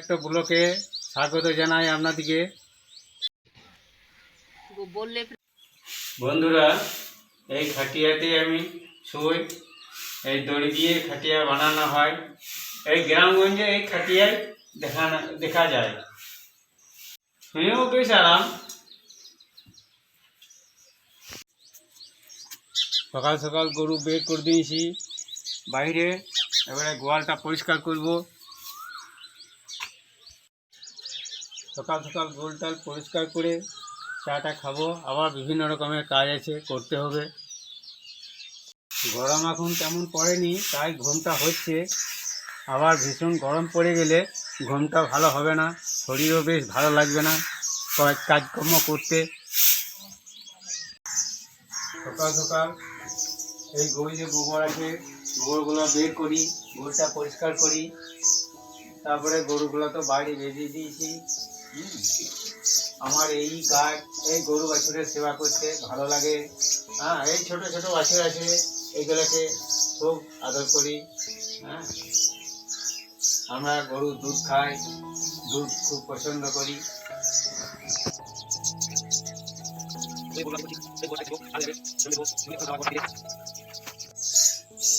ছোট্ট ব্লকে স্বাগত জানাই আপনাদেরকে। বন্ধুরা, এই খাটিয়াতে আমি শুই। এই দড়ি দিয়ে খাটিয়া বানানো হয়। এই গ্রামগঞ্জে এই খাটিয়ায় দেখা যায়। শুনেও বেশ আরাম। সকাল সকাল গরু বের করে দিয়েছি বাইরে। এবারে গোয়ালটা পরিষ্কার করব। সকাল সকাল গোয়ালটা পরিষ্কার করে চাটা খাবো। আবার বিভিন্ন রকমের কাজ আছে, করতে হবে। গরম এখন তেমন পড়েনি, তাই ঘুমটা হচ্ছে। আবার ভীষণ গরম পড়ে গেলে ঘুমটা ভালো হবে না, শরীরও বেশ ভালো লাগবে না কাজকর্ম করতে। সকাল সকাল এই গোবরে গোবর আছে, গোবরগুলো বের করি, গোবরটা পরিষ্কার করি। তারপরে গরুগুলো তো বাইরে বেরিয়ে দিয়েছি। আমার এই কাজ, এই গরু বাছুরের সেবা করতে ভালো লাগে। হ্যাঁ, এই ছোট ছোট বাছুর আছে, এগুলোকে খুব আদর করি। হ্যাঁ, আমরা গরুর দুধ খাই, দুধ খুব পছন্দ করি।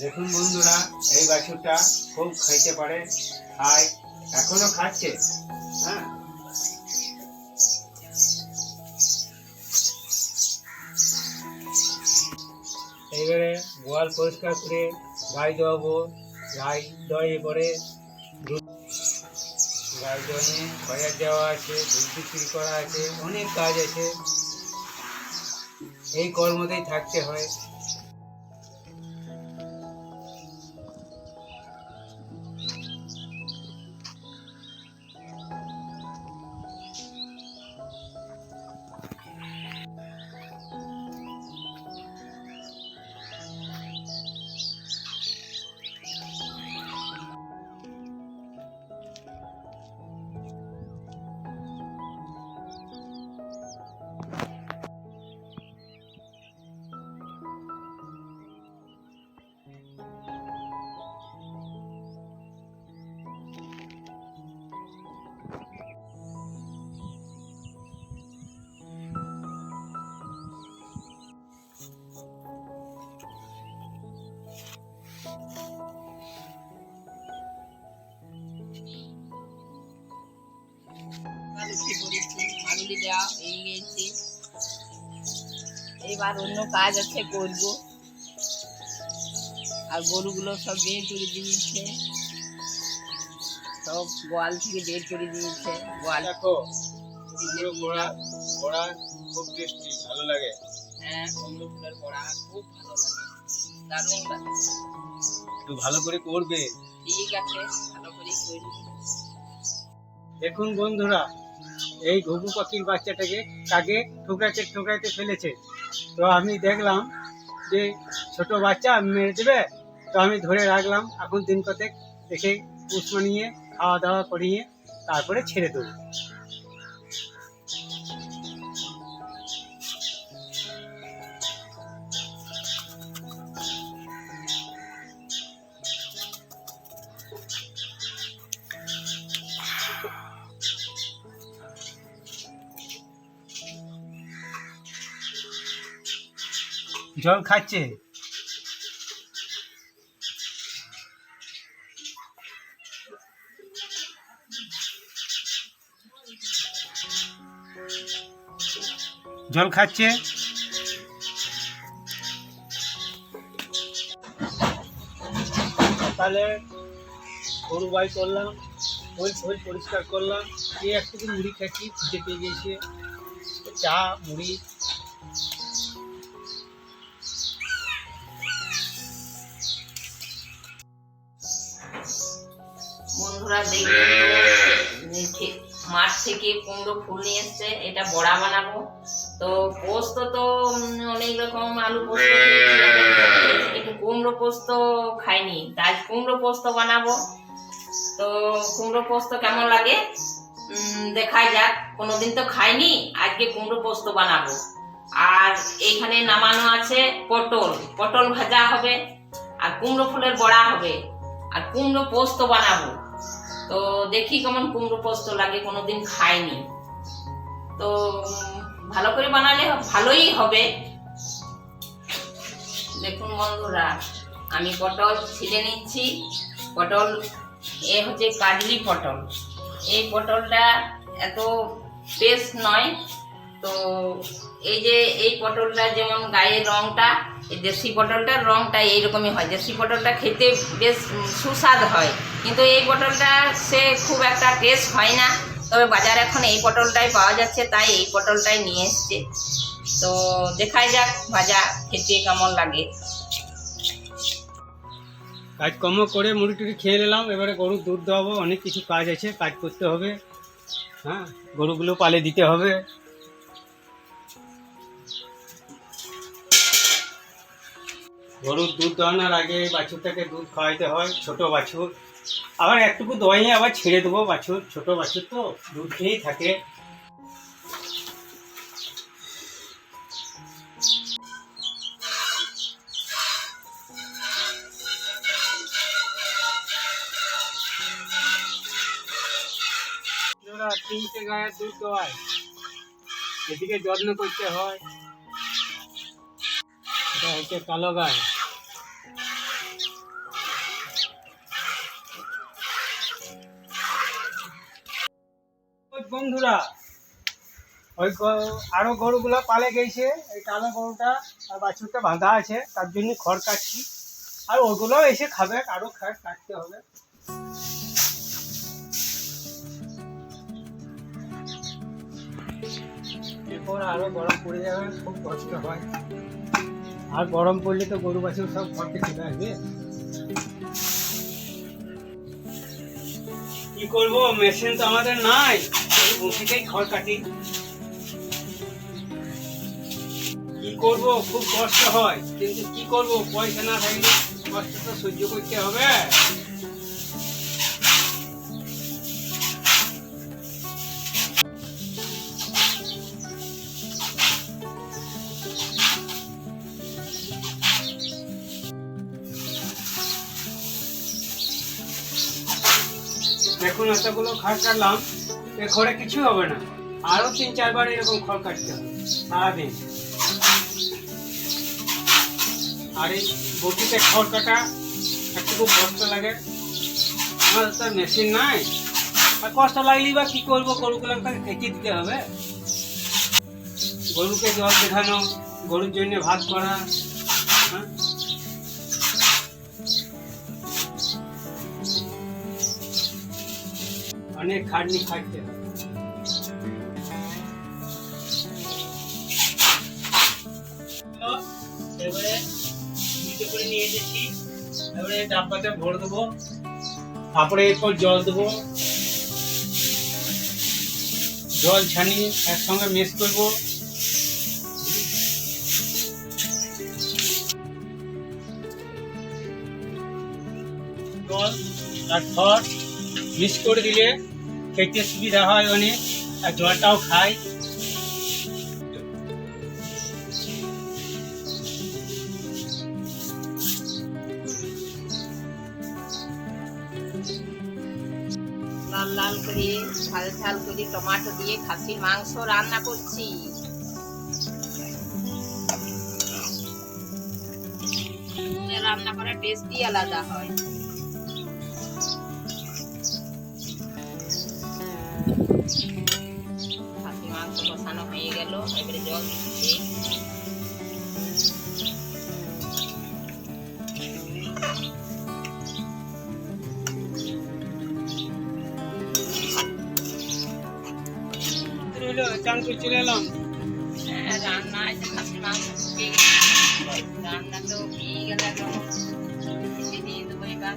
দেখুন বন্ধুরা, এই বাছুরটা খুব খাইতে পারে, খায়, এখনো খাচ্ছে। হ্যাঁ, এইবারে গোয়াল পরিষ্কার করে গাই দোয়াবো। গাই দোয়ার পরে গাই দোয়ানে বাজার দেওয়া আছে, দুধ বিক্রি করা আছে, অনেক কাজ আছে। এই কর্মতেই থাকতে হয়। এবার অন্য কাজ আছে করব। আর গরুগুলো সব বের করে দিয়েছে, সব গোয়াল থেকে বের করে দিয়েছে। গোয়াল দেখো, বড়া খুব টেস্টি, ভালো লাগে। হ্যাঁ, কুমড়ো ফুলের বড়া খুব ভালো লাগে, দারুণ লাগে। একটু ভালো করে করবে। ঠিক আছে, ভালো করেই করবো। দেখুন বন্ধুরা, এই ঘুঘু পাখির বাচ্চাটাকে কাকে ঠোকরাতে ঠোকরাতে ফেলেছে। তো আমি দেখলাম যে ছোট বাচ্চা মেরে দেবে, তো আমি ধরে রাখলাম। এখন দিন কতেক দেখে পুষ মানিয়ে খাওয়া দাওয়া করিয়ে তারপরে ছেড়ে দেবো। জল খাচ্ছে। জল খাচ্ছে। সকালে গরু বাই করলাম, ওই পরিষ্কার করলাম। একটু মুড়ি খাচ্ছি, খুঁজে পেয়ে গিয়েছে। চা মুড়ি। বন্ধুরা দেখবেন, মাঠ থেকে কুমড়ো ফুল নিয়ে এসছে, এটা বড়া বানাবো। তো পোস্ত তো অনেক রকম, আলু পোস্ত কিন্তু কুমড়ো পোস্ত খাইনি, তাই কুমড়ো পোস্ত বানাবো। তো কুমড়ো পোস্ত কেমন লাগে দেখাই যাক। কোনোদিন তো খাইনি, আজকে কুমড়ো পোস্ত বানাবো। আর এইখানে নামানো আছে পটল ভাজা হবে, আর কুমড়ো ফুলের বড়া হবে, আর কুমড়ো পোস্ত বানাবো। তো দেখি কেমন কুমড়ো পোস্ত লাগে, কোনোদিন খাইনি। তো ভালো করে বানালে ভালোই হবে। দেখুন বন্ধুরা, আমি পটল ছিলে নিচ্ছি। পটল এ হচ্ছে কাজলি পটল। এই পটলটা এত টেস্ট নয়। তো এই যে এই পটলটা যেমন গায়ের রংটা, এই দেশি পটলটার রংটা এইরকমই হয়। দেশি পটলটা খেতে বেশ সুস্বাদ হয়, কিন্তু এই পটলটা সে খুব একটা টেস্ট হয় না। তবে বাজারে এখন এই পটলটাই পাওয়া যাচ্ছে, তাই এই পটলটাই নিয়ে এসছে। তো দেখাই যাক ভাজা খেতে কেমন লাগে। কাজকর্ম করে মুড়ি টুড়ি খেয়ে নিলাম, এবারে গরুর দুধ দেওয়াবো, অনেক কিছু কাজ আছে, কাজ করতে হবে। হ্যাঁ, গরুগুলো পালে দিতে হবে। গরুর দুধ দেওয়ানোর আগে বাছুরটাকে দুধ খাওয়াইতে হয়, ছোট বাছুর। আবার একটুকু দোয়াইয়ে আবার ছেড়ে দেবো, বাছুর ছোট বাছুর তো দুধ খেয়েই থাকে। তিনটে গায়ের দুধ দোয়ায়, এদিকে যত্ন করতে হয়। এটা হচ্ছে কালো গায়। বন্ধুরা, ওই আরো গরুগুলো পালে গেছে, এই কালো গরুটা আর বাছুরটা বাঁধা আছে, তার জন্য খড় কাটছি। আর ওগুলো এসে খাবে, আরো খড় কাটতে হবে। এরপর আরো গরম পড়ে যাবে, খুব কষ্ট হয়। আর গরম পড়লে তো গরু বাছুর সব ঘরতে চলে আসবে। কি করবো, মেশিন তো আমাদের নাই, বসেতেই খড় কাটি। কি করবো, খুব কষ্ট হয়, কিন্তু কি করবো, পয়সা না থাকলে কষ্ট তো সহ্য করতে হবে। দেখুন এতগুলো খড় কাটলাম, এ খড়ে কিছু হবে না, আরো 3-4 বার এরকম খড় কাটতে হবে সারাদিন। আর এই বটিতে খড় কাটা একটু খুব কষ্ট লাগে, আমার তো মেশিন নাই। আর কষ্ট লাগলেই বা কি করবো, গরুগুলো খেতে দিতে হবে। গরুকে জল দেখানো, গরুর জন্য ভাত করা, হ্যাঁ, অনেক খাটনি খাটতে হবে। এবারে নিতে করে নিয়ে এসেছি, এবারে ডাব্বাতে ভরে দেবো, তারপরে এরপর জল দেবো, জল ছানি একসঙ্গে মিক্স করবো। জল আর খড় মিক্স করে দিলে খেতে সুবিধা হয় অনেক, আর জলটাও খায়। লাল লাল করে ঝাল ঝাল করে টমেটো দিয়ে খাসির মাংস রান্না করছি। রান্না করার টেস্টই আলাদা হয়। খাসির মাংস কষানো হয়ে গেল, এবারে জল দিচ্ছি। চান করে চলে এলাম। রান্না খাসির মাংস রান্না তো হয়ে গেল, দিয়ে দেবো এবার।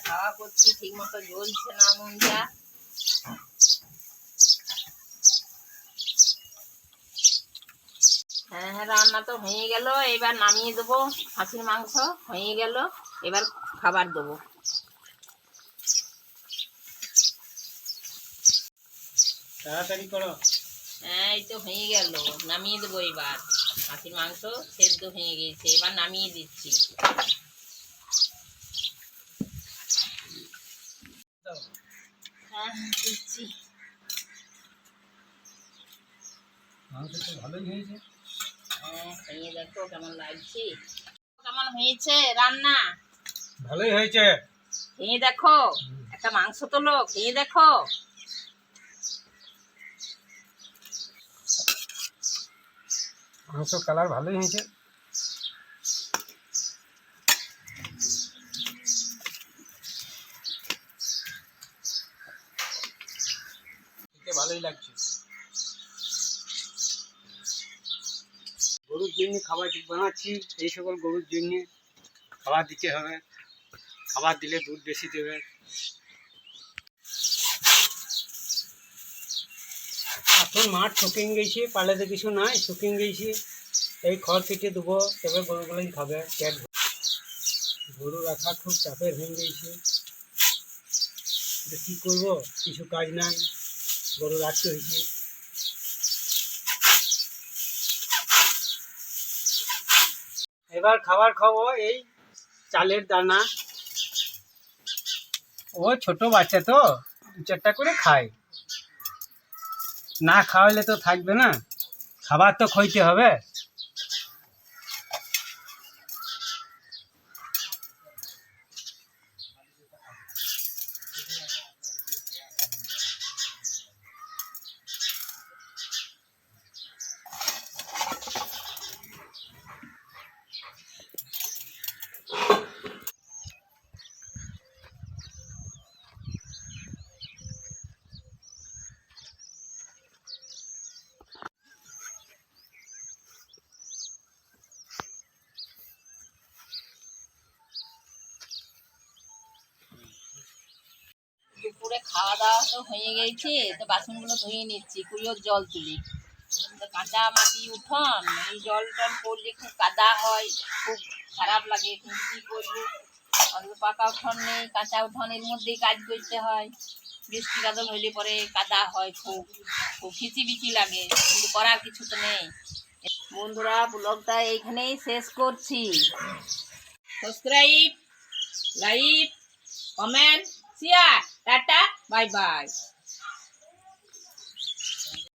হাওয়া করছি, ঠিক মতো জ্বলছে না মনটা। হ্যাঁ, রান্না তো হয়ে গেল, এবার নামিয়ে দেবো। খাসির মাংস হয়ে গেল, এবার খাবার দেবো। তাড়াতাড়ি করো। হ্যাঁ, এই তো হয়ে গেল, নামিয়ে দেবো এবার। খাসির মাংস সেদ্ধ হয়ে গেছে, এবার নামিয়ে দিচ্ছি। হ্যাঁ, দিচ্ছি। মাংস তো ভালোই হয়েছে। হ্যাঁ, খেয়ে দেখো কেমন লাগছে, কেমন হয়েছে রান্না। ভালোই হয়েছে। খেয়ে দেখো, একটা মাংস তোলো, খেয়ে দেখো। মাংস কালার ভালোই হয়েছে। ভালোই লাগছে। গরুর জন্য খাবার বানাচ্ছি, এই সকল গরুর জন্য খাবার দিতে হবে। খাবার দিলে দুধ বেশি দেবে। এখন মাঠ শুকিয়ে গেছে, পালেতে কিছু নাই, শুকিয়ে গেছে। এই খড় কেটে দেবো, তবে গরুগুলোই খাবে। পেট গরু রাখা খুব চাপের হয়ে গেছে। কী করবো, কিছু কাজ নাই, গরু রাখতে হয়েছে। এবার খাবার খাবো এই চালের দানা। ও ছোট বাচ্চা তো 2-4টা করে খায়, না খাওয়ালে তো থাকবে না, খাবার তো খাইতে হবে। দুপুরে খাওয়া দাওয়া তো হয়ে গেছে, তো বাসনগুলো ধুয়ে নিচ্ছি, কুয়োর জল তুলি। তো কাঁচা মাটি উঠোন, এই জল টল পড়লে খুব কাদা হয়, খুব খারাপ লাগে, কিন্তু কী করবো, অন্তত পাকা উঠোন নেই, কাঁচা উঠোনের মধ্যেই কাজ করতে হয়। বৃষ্টি বাদল হইলে পরে কাদা হয়, খুব খুব খিচিবিচি লাগে, কিন্তু করার কিছু তো নেই। বন্ধুরা, ব্লগটা এইখানেই শেষ করছি। Subscribe, like, comment, share, tata, bye bye.